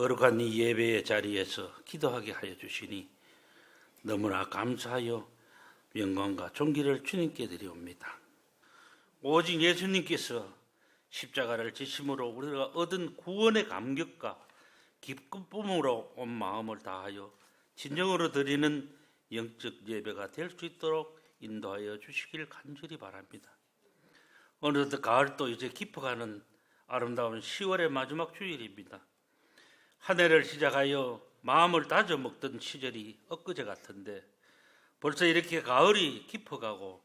거룩한 이 예배의 자리에서 기도하게 하여 주시니 너무나 감사하여 영광과 존귀를 주님께 드리옵니다. 오직 예수님께서 십자가를 지심으로 우리가 얻은 구원의 감격과 기쁨으로 온 마음을 다하여 진정으로 드리는 영적 예배가 될 수 있도록 인도하여 주시길 간절히 바랍니다. 어느덧 가을도 이제 깊어가는 아름다운 10월의 마지막 주일입니다. 한 해를 시작하여 마음을 다져 먹던 시절이 엊그제 같은데 벌써 이렇게 가을이 깊어가고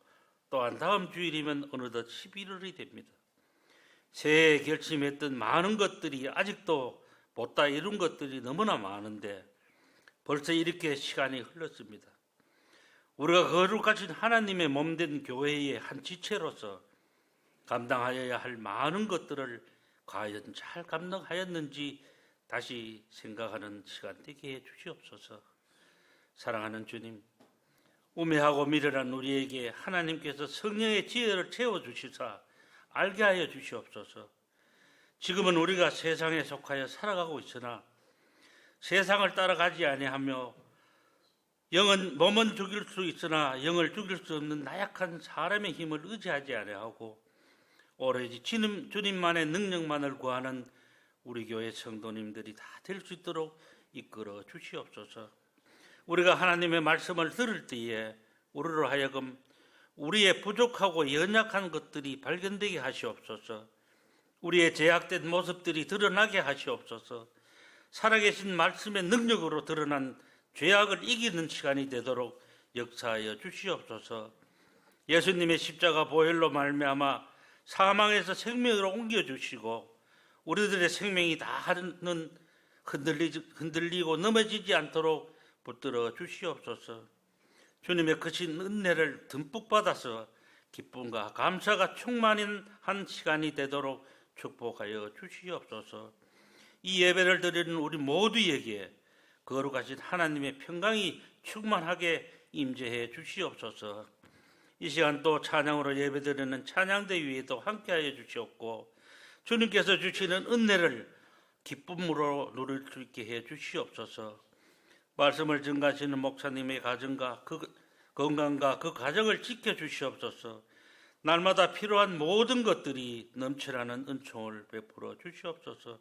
또한 다음 주일이면 어느덧 11월이 됩니다. 새해에 결심했던 많은 것들이 아직도 못다 이룬 것들이 너무나 많은데 벌써 이렇게 시간이 흘렀습니다. 우리가 거룩하신 하나님의 몸된 교회의 한 지체로서 감당하여야 할 많은 것들을 과연 잘 감당하였는지 다시 생각하는 시간 되게 해 주시옵소서. 사랑하는 주님, 우매하고 미련한 우리에게 하나님께서 성령의 지혜를 채워주시사 알게 하여 주시옵소서. 지금은 우리가 세상에 속하여 살아가고 있으나 세상을 따라가지 아니하며 몸은 죽일 수 있으나 영을 죽일 수 없는 나약한 사람의 힘을 의지하지 아니하고 오로지 주님만의 능력만을 구하는 우리 교회 성도님들이 다 될 수 있도록 이끌어 주시옵소서. 우리가 하나님의 말씀을 들을 때에 우리로 하여금 우리의 부족하고 연약한 것들이 발견되게 하시옵소서. 우리의 제약된 모습들이 드러나게 하시옵소서. 살아계신 말씀의 능력으로 드러난 죄악을 이기는 시간이 되도록 역사하여 주시옵소서. 예수님의 십자가 보혈로 말미암아 사망에서 생명으로 옮겨주시고 우리들의 생명이 다는 흔들리고 넘어지지 않도록 붙들어 주시옵소서. 주님의 크신 은혜를 듬뿍 받아서 기쁨과 감사가 충만한 시간이 되도록 축복하여 주시옵소서. 이 예배를 드리는 우리 모두에게 거룩하신 하나님의 평강이 충만하게 임재해 주시옵소서. 이 시간 또 찬양으로 예배드리는 찬양대 위에도 함께하여 주시옵고 주님께서 주시는 은혜를 기쁨으로 누릴 수 있게 해 주시옵소서. 말씀을 증가하시는 목사님의 가정과 그 건강과 그 가정을 지켜주시옵소서. 날마다 필요한 모든 것들이 넘쳐나는 은총을 베풀어 주시옵소서.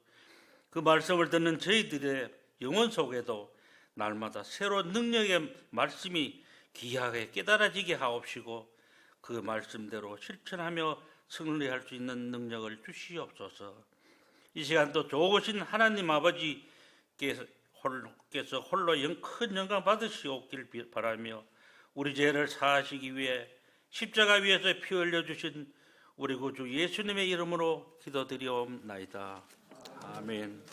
그 말씀을 듣는 저희들의 영혼 속에도 날마다 새로운 능력의 말씀이 귀하게 깨달아지게 하옵시고 그 말씀대로 실천하며 승리할 수 있는 능력을 주시옵소서. 이 시간 또 좋으신 하나님 아버지께서 홀로 큰 영광 받으시옵길 바라며 우리 죄를 사하시기 위해 십자가 위에서 피 흘려주신 우리 구주 예수님의 이름으로 기도드리옵나이다. 아멘.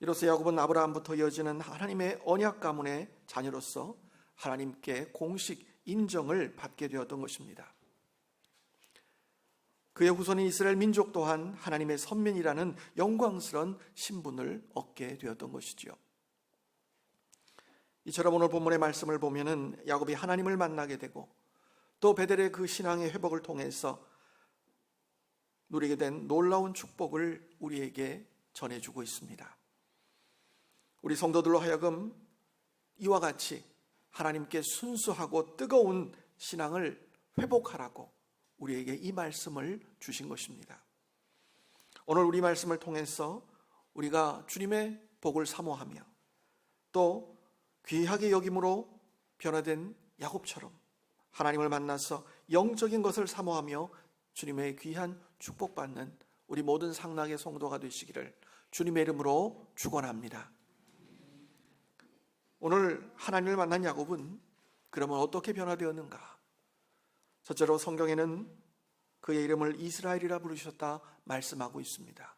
이로써 야곱은 아브라함부터 이어지는 하나님의 언약 가문의 자녀로서 하나님께 공식 인정을 받게 되었던 것입니다. 그의 후손인 이스라엘 민족 또한 하나님의 선민이라는 영광스러운 신분을 얻게 되었던 것이지요. 이처럼 오늘 본문의 말씀을 보면은 야곱이 하나님을 만나게 되고 또 베델의 그 신앙의 회복을 통해서 누리게 된 놀라운 축복을 우리에게 전해주고 있습니다. 우리 성도들로 하여금 이와 같이 하나님께 순수하고 뜨거운 신앙을 회복하라고 우리에게 이 말씀을 주신 것입니다. 오늘 우리 말씀을 통해서 우리가 주님의 복을 사모하며 또 귀하게 여김으로 변화된 야곱처럼 하나님을 만나서 영적인 것을 사모하며 주님의 귀한 축복받는 우리 모든 상락의 성도가 되시기를 주님의 이름으로 축원합니다. 오늘 하나님을 만난 야곱은 그러면 어떻게 변화되었는가? 첫째로 성경에는 그의 이름을 이스라엘이라 부르셨다 말씀하고 있습니다.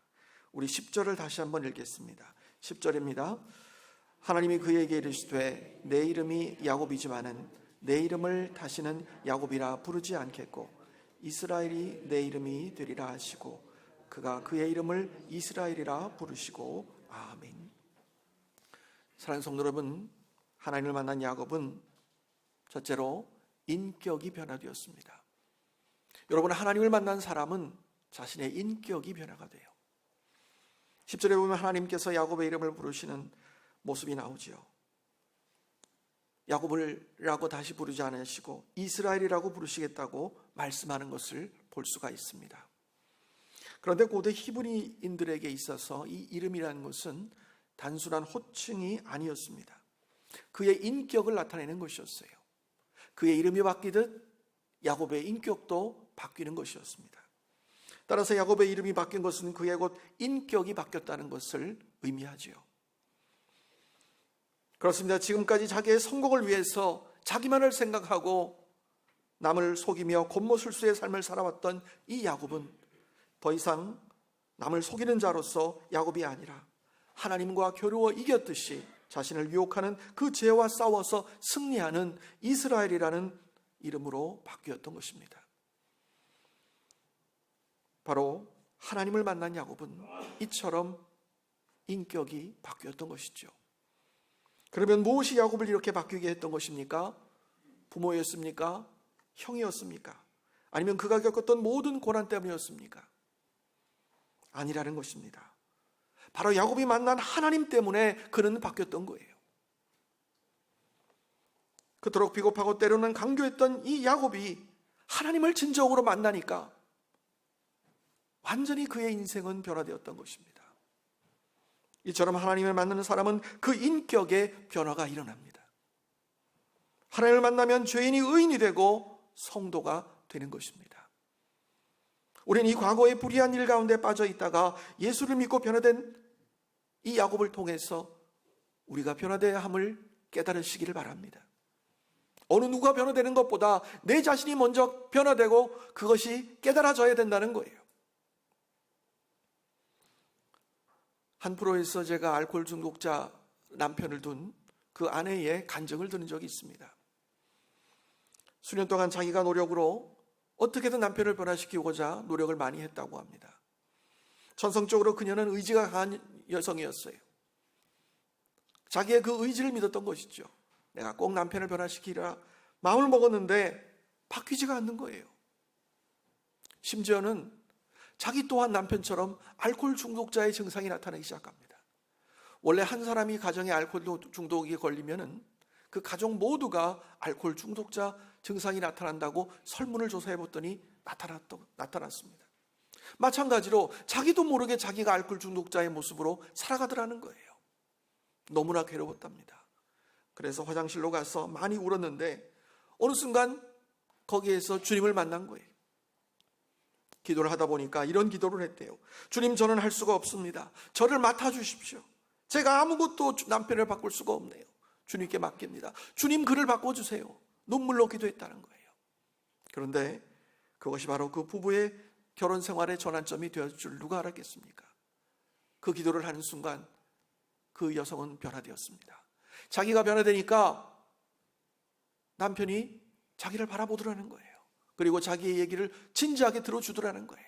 우리 10절을 다시 한번 읽겠습니다. 10절입니다. 하나님이 그에게 이르시되 내 이름이 야곱이지만은 내 이름을 다시는 야곱이라 부르지 않겠고 이스라엘이 내 이름이 되리라 하시고 그가 그의 이름을 이스라엘이라 부르시고 아멘. 사랑하는 성도 여러분, 하나님을 만난 야곱은 첫째로 인격이 변화되었습니다. 여러분, 하나님을 만난 사람은 자신의 인격이 변화가 돼요. 10절에 보면 하나님께서 야곱의 이름을 부르시는 모습이 나오지요. 야곱이라고 다시 부르지 않으시고 이스라엘이라고 부르시겠다고 말씀하는 것을 볼 수가 있습니다. 그런데 고대 히브리인들에게 있어서 이 이름이라는 것은 단순한 호칭이 아니었습니다. 그의 인격을 나타내는 것이었어요. 그의 이름이 바뀌듯 야곱의 인격도 바뀌는 것이었습니다. 따라서 야곱의 이름이 바뀐 것은 그의 곧 인격이 바뀌었다는 것을 의미하지요. 그렇습니다. 지금까지 자기의 성공을 위해서 자기만을 생각하고 남을 속이며 곤모술수의 삶을 살아왔던 이 야곱은 더 이상 남을 속이는 자로서 야곱이 아니라 하나님과 겨루어 이겼듯이 자신을 유혹하는 그 죄와 싸워서 승리하는 이스라엘이라는 이름으로 바뀌었던 것입니다. 바로 하나님을 만난 야곱은 이처럼 인격이 바뀌었던 것이죠. 그러면 무엇이 야곱을 이렇게 바뀌게 했던 것입니까? 부모였습니까? 형이었습니까? 아니면 그가 겪었던 모든 고난 때문이었습니까? 아니라는 것입니다. 바로 야곱이 만난 하나님 때문에 그는 바뀌었던 거예요. 그토록 비겁하고 때로는 강교했던 이 야곱이 하나님을 진정으로 만나니까 완전히 그의 인생은 변화되었던 것입니다. 이처럼 하나님을 만나는 사람은 그 인격의 변화가 일어납니다. 하나님을 만나면 죄인이 의인이 되고 성도가 되는 것입니다. 우리는 이 과거의 불의한 일 가운데 빠져 있다가 예수를 믿고 변화된 이 야곱을 통해서 우리가 변화되어야 함을 깨달으시기를 바랍니다. 어느 누가 변화되는 것보다 내 자신이 먼저 변화되고 그것이 깨달아져야 된다는 거예요. 한 프로에서 제가 알코올 중독자 남편을 둔 그 아내의 간증을 들은 적이 있습니다. 수년 동안 자기가 노력으로 어떻게든 남편을 변화시키고자 노력을 많이 했다고 합니다. 전성적으로 그녀는 의지가 강한 여성이었어요. 자기의 그 의지를 믿었던 것이죠. 내가 꼭 남편을 변화시키리라 마음을 먹었는데 바뀌지가 않는 거예요. 심지어는 자기 또한 남편처럼 알코올 중독자의 증상이 나타나기 시작합니다. 원래 한 사람이 가정에 알코올 중독이 걸리면은 그 가족 모두가 알코올 중독자 증상이 나타난다고 설문을 조사해 봤더니 나타났습니다. 마찬가지로 자기도 모르게 자기가 알코올 중독자의 모습으로 살아가더라는 거예요. 너무나 괴로웠답니다. 그래서 화장실로 가서 많이 울었는데 어느 순간 거기에서 주님을 만난 거예요. 기도를 하다 보니까 이런 기도를 했대요. 주님, 저는 할 수가 없습니다. 저를 맡아주십시오. 제가 아무것도 남편을 바꿀 수가 없네요. 주님께 맡깁니다. 주님, 그를 바꿔주세요. 눈물로 기도했다는 거예요. 그런데 그것이 바로 그 부부의 결혼 생활의 전환점이 되었을 줄 누가 알았겠습니까? 그 기도를 하는 순간 그 여성은 변화되었습니다. 자기가 변화되니까 남편이 자기를 바라보더라는 거예요. 그리고 자기의 얘기를 진지하게 들어주더라는 거예요.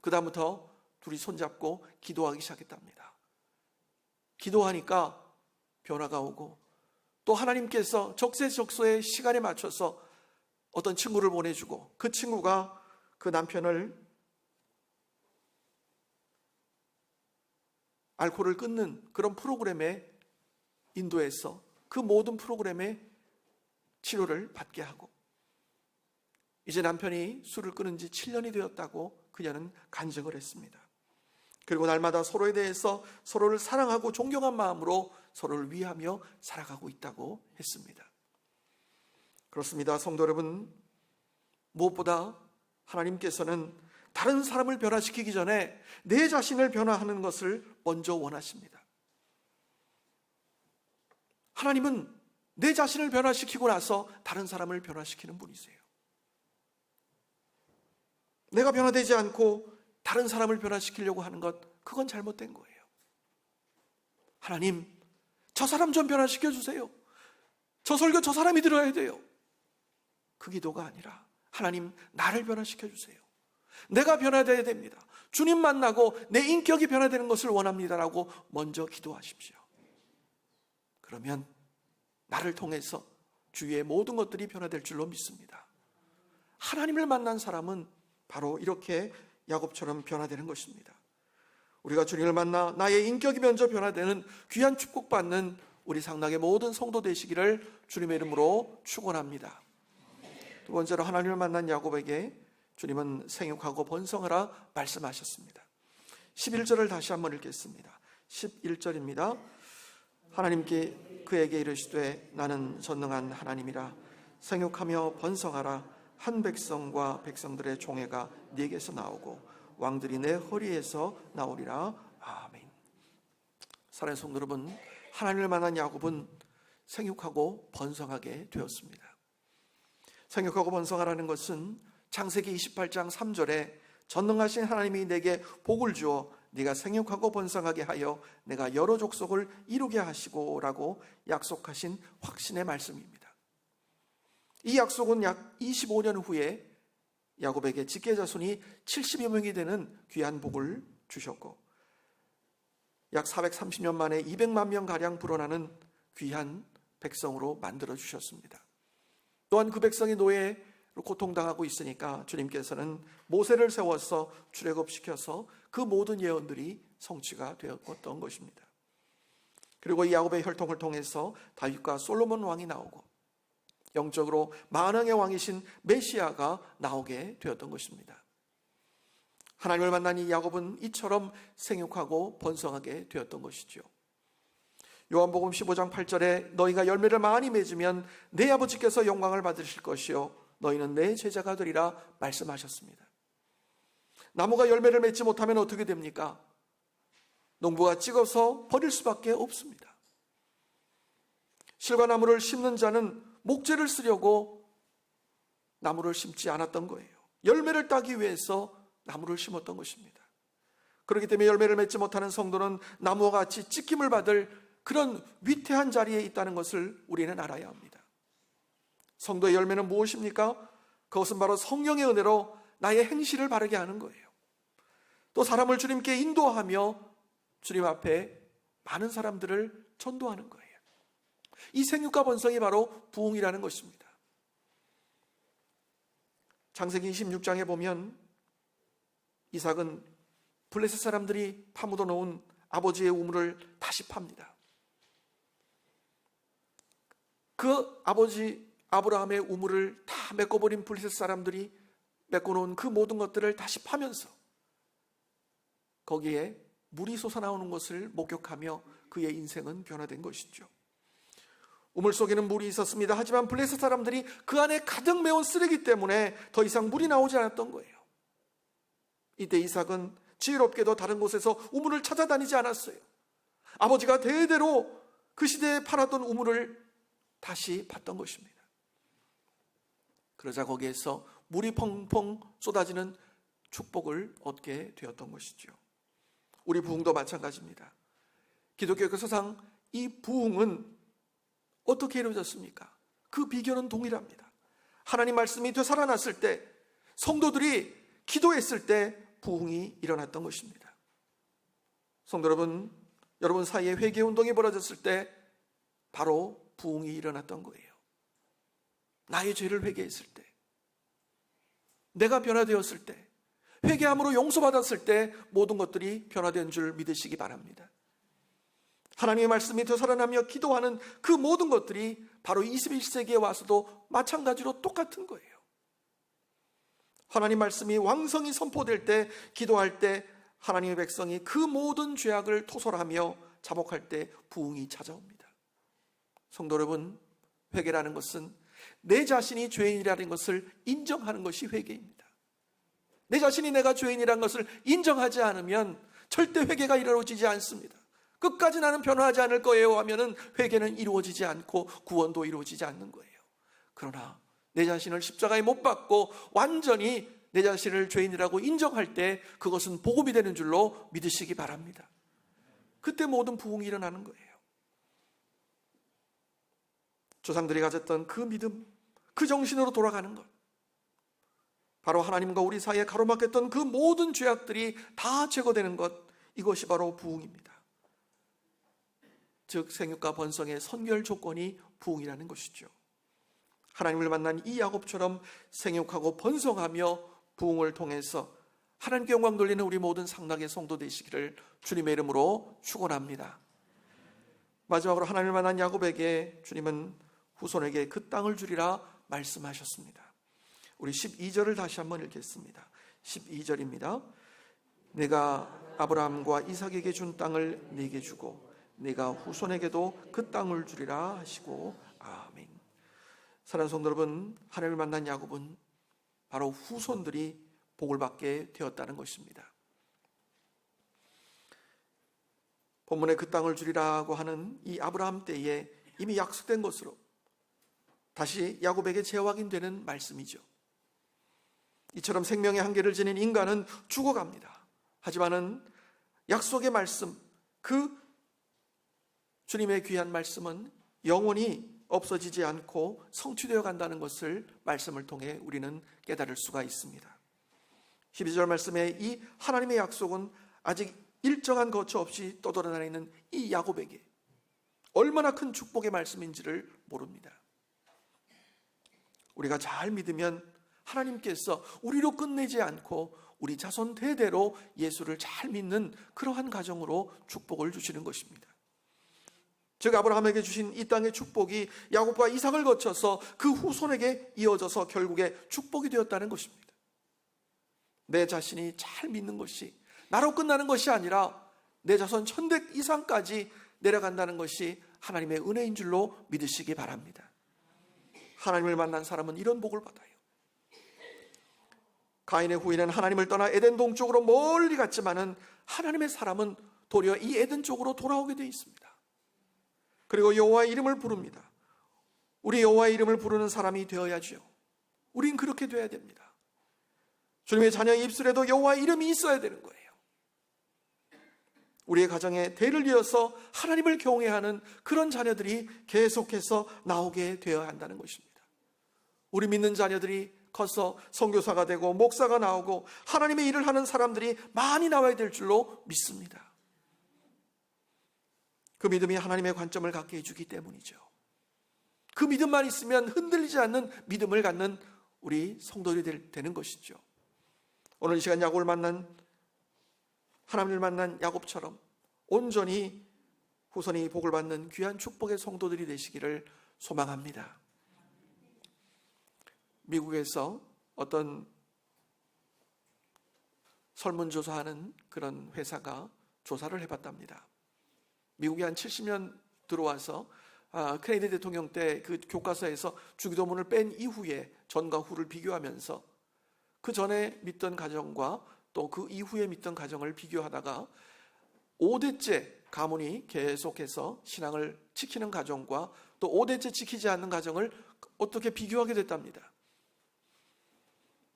그 다음부터 둘이 손잡고 기도하기 시작했답니다. 기도하니까 변화가 오고, 또 하나님께서 적재적소의 시간에 맞춰서 어떤 친구를 보내주고, 그 친구가 그 남편을 알코올을 끊는 그런 프로그램에 인도해서 그 모든 프로그램에 치료를 받게 하고, 이제 남편이 술을 끊은 지 7년이 되었다고 그녀는 간증을 했습니다. 그리고 날마다 서로에 대해서 서로를 사랑하고 존경한 마음으로 서로를 위하며 살아가고 있다고 했습니다. 그렇습니다. 성도 여러분, 무엇보다 하나님께서는 다른 사람을 변화시키기 전에 내 자신을 변화하는 것을 먼저 원하십니다. 하나님은 내 자신을 변화시키고 나서 다른 사람을 변화시키는 분이세요. 내가 변화되지 않고 다른 사람을 변화시키려고 하는 것, 그건 잘못된 거예요. 하나님, 저 사람 좀 변화시켜 주세요. 저 설교 저 사람이 들어야 돼요. 그 기도가 아니라, 하나님, 나를 변화시켜 주세요. 내가 변화되어야 됩니다. 주님 만나고 내 인격이 변화되는 것을 원합니다라고 먼저 기도하십시오. 그러면 나를 통해서 주위의 모든 것들이 변화될 줄로 믿습니다. 하나님을 만난 사람은 바로 이렇게 야곱처럼 변화되는 것입니다. 우리가 주님을 만나 나의 인격이 먼저 변화되는 귀한 축복받는 우리 상당의 모든 성도 되시기를 주님의 이름으로 축원합니다. 두 번째로, 하나님을 만난 야곱에게 주님은 생육하고 번성하라 말씀하셨습니다. 11절을 다시 한번 읽겠습니다. 11절입니다. 하나님께 그에게 이르시되 나는 전능한 하나님이라. 생육하며 번성하라. 한 백성과 백성들의 종회가 네게서 나오고 왕들이 내 허리에서 나오리라. 아멘. 사랑하는 성도 여러분, 하나님을 만난 야곱은 생육하고 번성하게 되었습니다. 생육하고 번성하라는 것은 창세기 28장 3절에 전능하신 하나님이 내게 복을 주어 네가 생육하고 번성하게 하여 내가 여러 족속을 이루게 하시고 라고 약속하신 확신의 말씀입니다. 이 약속은 약 25년 후에 야곱에게 직계자손이 70여 명이 되는 귀한 복을 주셨고, 약 430년 만에 200만 명가량 불어나는 귀한 백성으로 만들어 주셨습니다. 또한 그 백성이 노예로 고통당하고 있으니까 주님께서는 모세를 세워서 출애굽시켜서 그 모든 예언들이 성취가 되었던 것입니다. 그리고 이 야곱의 혈통을 통해서 다윗과 솔로몬 왕이 나오고, 영적으로 만왕의 왕이신 메시아가 나오게 되었던 것입니다. 하나님을 만난 이 야곱은 이처럼 생육하고 번성하게 되었던 것이죠. 요한복음 15장 8절에 너희가 열매를 많이 맺으면 내 아버지께서 영광을 받으실 것이요 너희는 내 제자가 되리라 말씀하셨습니다. 나무가 열매를 맺지 못하면 어떻게 됩니까? 농부가 찍어서 버릴 수밖에 없습니다. 실과나무를 심는 자는 목재를 쓰려고 나무를 심지 않았던 거예요. 열매를 따기 위해서 나무를 심었던 것입니다. 그렇기 때문에 열매를 맺지 못하는 성도는 나무와 같이 찢김을 받을 그런 위태한 자리에 있다는 것을 우리는 알아야 합니다. 성도의 열매는 무엇입니까? 그것은 바로 성령의 은혜로 나의 행실을 바르게 하는 거예요. 또 사람을 주님께 인도하며 주님 앞에 많은 사람들을 전도하는 거예요. 이 생육과 번성이 바로 부흥이라는 것입니다. 창세기 26장에 보면 이삭은 블레셋 사람들이 파묻어 놓은 아버지의 우물을 다시 팝니다. 그 아버지 아브라함의 우물을 다 메꿔버린 블레셋 사람들이 메꿔놓은 그 모든 것들을 다시 파면서 거기에 물이 솟아나오는 것을 목격하며 그의 인생은 변화된 것이죠. 우물 속에는 물이 있었습니다. 하지만 블레셋 사람들이 그 안에 가득 메운 쓰레기 때문에 더 이상 물이 나오지 않았던 거예요. 이때 이삭은 지혜롭게도 다른 곳에서 우물을 찾아다니지 않았어요. 아버지가 대대로 그 시대에 팔았던 우물을 다시 봤던 것입니다. 그러자 거기에서 물이 펑펑 쏟아지는 축복을 얻게 되었던 것이죠. 우리 부흥도 마찬가지입니다. 기독교 역사상 이 부흥은 어떻게 이루어졌습니까? 그 비결은 동일합니다. 하나님 말씀이 되살아났을 때, 성도들이 기도했을 때 부흥이 일어났던 것입니다. 성도 여러분, 여러분 사이에 회개운동이 벌어졌을 때 바로 부흥이 일어났던 거예요. 나의 죄를 회개했을 때, 내가 변화되었을 때, 회개함으로 용서받았을 때 모든 것들이 변화된 줄 믿으시기 바랍니다. 하나님의 말씀이 되살아나며 기도하는 그 모든 것들이 바로 21세기에 와서도 마찬가지로 똑같은 거예요. 하나님 말씀이 왕성히 선포될 때, 기도할 때 하나님의 백성이 그 모든 죄악을 토설하며 자복할 때 부흥이 찾아옵니다. 성도 여러분, 회개라는 것은 내 자신이 죄인이라는 것을 인정하는 것이 회개입니다. 내 자신이 내가 죄인이라는 것을 인정하지 않으면 절대 회개가 이루어지지 않습니다. 끝까지 나는 변화하지 않을 거예요 하면은 회개는 이루어지지 않고 구원도 이루어지지 않는 거예요. 그러나 내 자신을 십자가에 못 박고 완전히 내 자신을 죄인이라고 인정할 때 그것은 복음이 되는 줄로 믿으시기 바랍니다. 그때 모든 부흥이 일어나는 거예요. 조상들이 가졌던 그 믿음, 그 정신으로 돌아가는 것, 바로 하나님과 우리 사이에 가로막혔던 그 모든 죄악들이 다 제거되는 것, 이것이 바로 부흥입니다. 즉 생육과 번성의 선결 조건이 부흥이라는 것이죠. 하나님을 만난 이 야곱처럼 생육하고 번성하며 부흥을 통해서 하나님께 영광 돌리는 우리 모든 상락의 성도 되시기를 주님의 이름으로 축원합니다. 마지막으로 하나님을 만난 야곱에게 주님은 후손에게 그 땅을 주리라 말씀하셨습니다. 우리 12절을 다시 한번 읽겠습니다. 12절입니다. 내가 아브라함과 이삭에게 준 땅을 네게 주고 네가 후손에게도 그 땅을 주리라 하시고 아멘. 사랑하는 성도 여러분, 하나님을 만난 야곱은 바로 후손들이 복을 받게 되었다는 것입니다. 본문에 그 땅을 주리라고 하는 이 아브라함 때에 이미 약속된 것으로 다시 야곱에게 재확인되는 말씀이죠. 이처럼 생명의 한계를 지닌 인간은 죽어갑니다. 하지만은 약속의 말씀, 그 주님의 귀한 말씀은 영원히 없어지지 않고 성취되어 간다는 것을 말씀을 통해 우리는 깨달을 수가 있습니다. 12절 말씀에 이 하나님의 약속은 아직 일정한 거처 없이 떠돌아다니는 이 야곱에게 얼마나 큰 축복의 말씀인지를 모릅니다. 우리가 잘 믿으면 하나님께서 우리로 끝내지 않고 우리 자손 대대로 예수를 잘 믿는 그러한 가정으로 축복을 주시는 것입니다. 즉 아브라함에게 주신 이 땅의 축복이 야곱과 이삭을 거쳐서 그 후손에게 이어져서 결국에 축복이 되었다는 것입니다. 내 자신이 잘 믿는 것이 나로 끝나는 것이 아니라 내 자손 천대 이상까지 내려간다는 것이 하나님의 은혜인 줄로 믿으시기 바랍니다. 하나님을 만난 사람은 이런 복을 받아요. 가인의 후인은 하나님을 떠나 에덴 동쪽으로 멀리 갔지만은 하나님의 사람은 도리어 이 에덴 쪽으로 돌아오게 되어 있습니다. 그리고 여호와의 이름을 부릅니다. 우리 여호와의 이름을 부르는 사람이 되어야죠. 우린 그렇게 되어야 됩니다. 주님의 자녀의 입술에도 여호와의 이름이 있어야 되는 거예요. 우리의 가정에 대를 이어서 하나님을 경외하는 그런 자녀들이 계속해서 나오게 되어야 한다는 것입니다. 우리 믿는 자녀들이 커서 선교사가 되고 목사가 나오고 하나님의 일을 하는 사람들이 많이 나와야 될 줄로 믿습니다. 그 믿음이 하나님의 관점을 갖게 해주기 때문이죠. 그 믿음만 있으면 흔들리지 않는 믿음을 갖는 우리 성도들이 되는 것이죠. 오늘 이 시간 야곱을 만난 하나님을 만난 야곱처럼 온전히 후손이 복을 받는 귀한 축복의 성도들이 되시기를 소망합니다. 미국에서 어떤 설문조사하는 그런 회사가 조사를 해봤답니다. 미국에 한 70년 들어와서 케네디 대통령 때 그 교과서에서 주기도문을 뺀 이후에 전과 후를 비교하면서 그 전에 믿던 가정과 또 그 이후에 믿던 가정을 비교하다가 5대째 가문이 계속해서 신앙을 지키는 가정과 또 5대째 지키지 않는 가정을 어떻게 비교하게 됐답니다.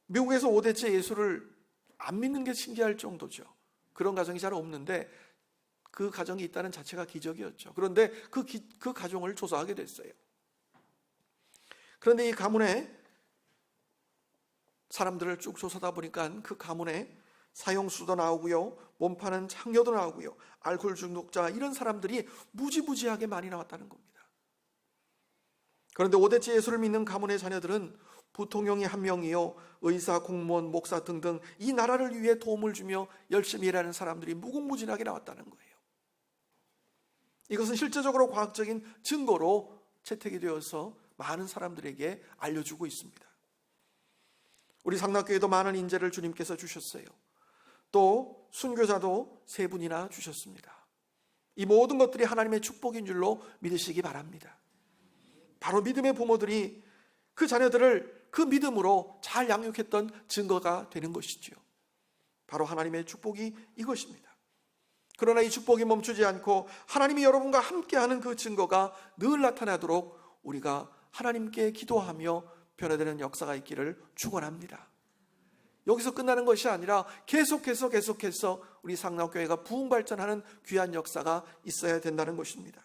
미국에서 5대째 예수를 안 믿는 게 신기할 정도죠. 그런 가정이 잘 없는데 그 가정이 있다는 자체가 기적이었죠. 그런데 그 가정을 조사하게 됐어요. 그런데 이 가문에 사람들을 쭉 조사하다 보니까 그 가문에 사형수도 나오고요, 몸 파는 창녀도 나오고요, 알코올 중독자, 이런 사람들이 무지무지하게 많이 나왔다는 겁니다. 그런데 5대째 예수를 믿는 가문의 자녀들은 부통령이 한 명이요, 의사, 공무원, 목사 등등 이 나라를 위해 도움을 주며 열심히 일하는 사람들이 무궁무진하게 나왔다는 거예요. 이것은 실제적으로 과학적인 증거로 채택이 되어서 많은 사람들에게 알려주고 있습니다. 우리 상락교회도 많은 인재를 주님께서 주셨어요. 또 순교자도 3분이나 주셨습니다. 이 모든 것들이 하나님의 축복인 줄로 믿으시기 바랍니다. 바로 믿음의 부모들이 그 자녀들을 그 믿음으로 잘 양육했던 증거가 되는 것이지요. 바로 하나님의 축복이 이것입니다. 그러나 이 축복이 멈추지 않고 하나님이 여러분과 함께하는 그 증거가 늘 나타나도록 우리가 하나님께 기도하며 변화되는 역사가 있기를 축원합니다. 여기서 끝나는 것이 아니라 계속해서 우리 상락교회가 부흥발전하는 귀한 역사가 있어야 된다는 것입니다.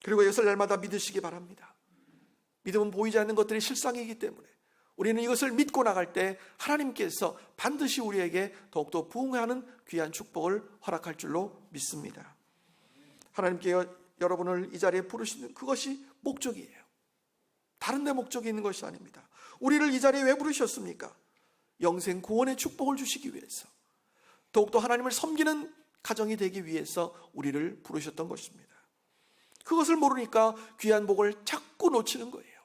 그리고 이것을 날마다 믿으시기 바랍니다. 믿음은 보이지 않는 것들이 실상이기 때문에 우리는 이것을 믿고 나갈 때 하나님께서 반드시 우리에게 더욱더 부흥하는 귀한 축복을 허락할 줄로 믿습니다. 하나님께 여러분을 이 자리에 부르시는 그것이 목적이에요. 다른 데 목적이 있는 것이 아닙니다. 우리를 이 자리에 왜 부르셨습니까? 영생 구원의 축복을 주시기 위해서, 더욱더 하나님을 섬기는 가정이 되기 위해서 우리를 부르셨던 것입니다. 그것을 모르니까 귀한 복을 자꾸 놓치는 거예요.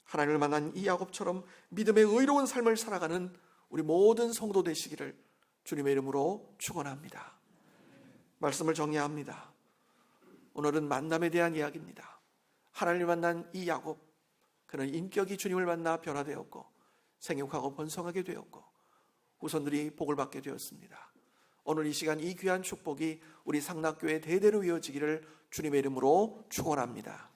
하나님을 만난 이 야곱처럼 믿음의 의로운 삶을 살아가는 우리 모든 성도 되시기를 주님의 이름으로 축원합니다. 말씀을 정리합니다. 오늘은 만남에 대한 이야기입니다. 하나님을 만난 이 야곱, 그는 인격이 주님을 만나 변화되었고 생육하고 번성하게 되었고 후손들이 복을 받게 되었습니다. 오늘 이 시간 이 귀한 축복이 우리 상락교회 대대로 이어지기를 주님의 이름으로 축원합니다.